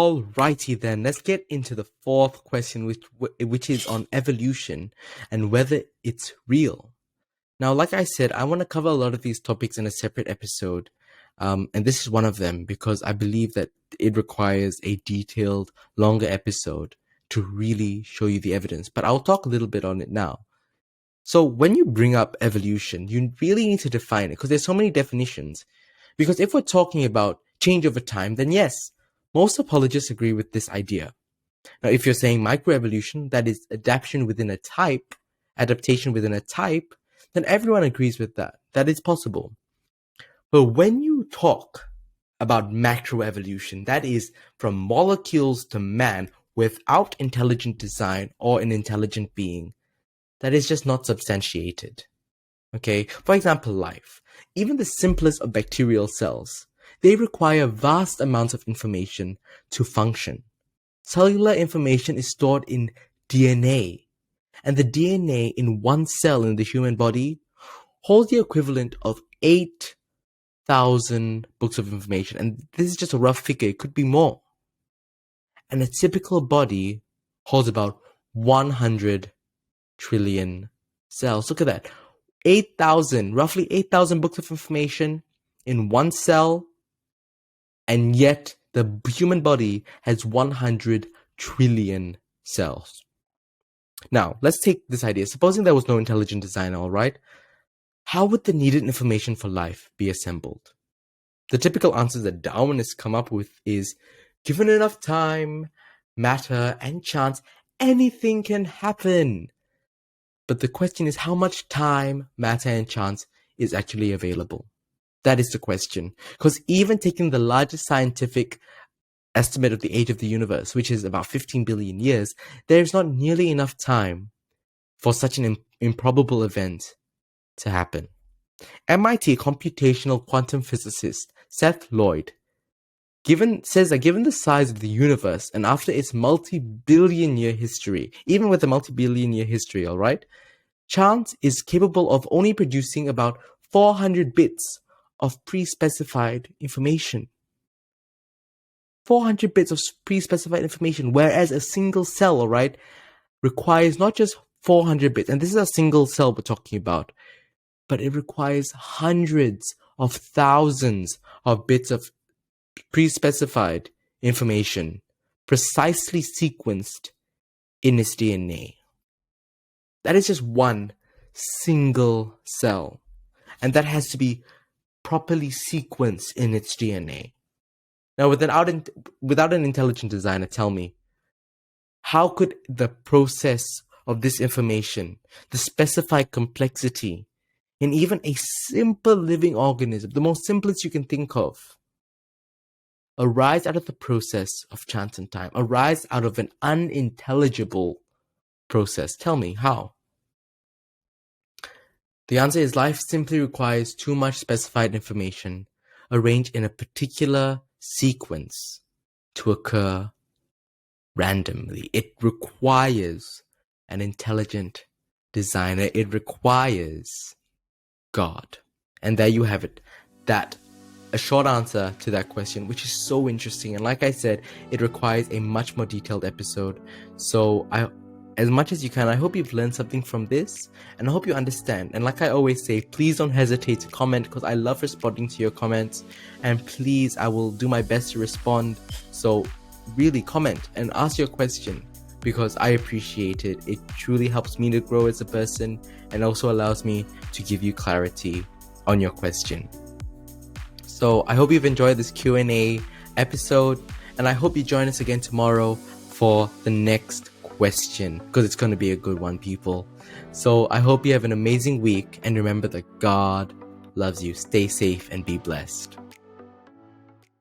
Alrighty then, let's get into the fourth question, which is on evolution and whether it's real. Now, like I said, I want to cover a lot of these topics in a separate episode, and this is one of them because I believe that it requires a detailed, longer episode to really show you the evidence. But I'll talk a little bit on it now. So when you bring up evolution, you really need to define it because there's so many definitions. Because if we're talking about change over time, then yes, most apologists agree with this idea. Now, if you're saying microevolution, that is adaptation within a type, then everyone agrees with that. That is possible. But when you talk about macroevolution, that is from molecules to man without intelligent design or an intelligent being, that is just not substantiated. Okay, for example, life. Even the simplest of bacterial cells, they require vast amounts of information to function. Cellular information is stored in DNA, and the DNA in one cell in the human body holds the equivalent of 8,000 books of information. And this is just a rough figure, it could be more. And a typical body holds about 100 trillion cells. Look at that. Roughly 8,000 books of information in one cell, and yet the human body has 100 trillion cells. Now, let's take this idea. Supposing there was no intelligent design, all right? How would the needed information for life be assembled? The typical answers that Darwinists come up with is, given enough time, matter, and chance, anything can happen. But the question is how much time, matter, and chance is actually available. That is the question. Because even taking the largest scientific estimate of the age of the universe, which is about 15 billion years, there is not nearly enough time for such an improbable event to happen. MIT computational quantum physicist Seth Lloyd says that given the size of the universe and after its multi-billion year history, even with a multi-billion year history, all right, chance is capable of only producing about 400 bits of pre-specified information. 400 bits of pre-specified information, whereas a single cell, all right, requires not just 400 bits, and this is a single cell we're talking about, but it requires hundreds of thousands of bits of pre-specified information, precisely sequenced in its DNA. That is just one single cell, and that has to be properly sequenced in its DNA. Now, without an intelligent designer, tell me, how could the process of this information, the specified complexity, in even a simple living organism, the most simplest you can think of, arise out of the process of chance and time, arise out of an unintelligible process? Tell me, how? The answer is life simply requires too much specified information arranged in a particular sequence to occur randomly. It requires an intelligent designer. It requires God. And there you have it. A short answer to that question, which is so interesting. And like I said, it requires a much more detailed episode. So as much as you can, I hope you've learned something from this, and I hope you understand. And like I always say, please don't hesitate to comment, because I love responding to your comments. And please, I will do my best to respond. So really comment and ask your question, because I appreciate it. It truly helps me to grow as a person, and also allows me to give you clarity on your question. So I hope you've enjoyed this Q&A episode, and I hope you join us again tomorrow for the next question, because it's going to be a good one, people. So I hope you have an amazing week, and remember that God loves you. Stay safe and be blessed.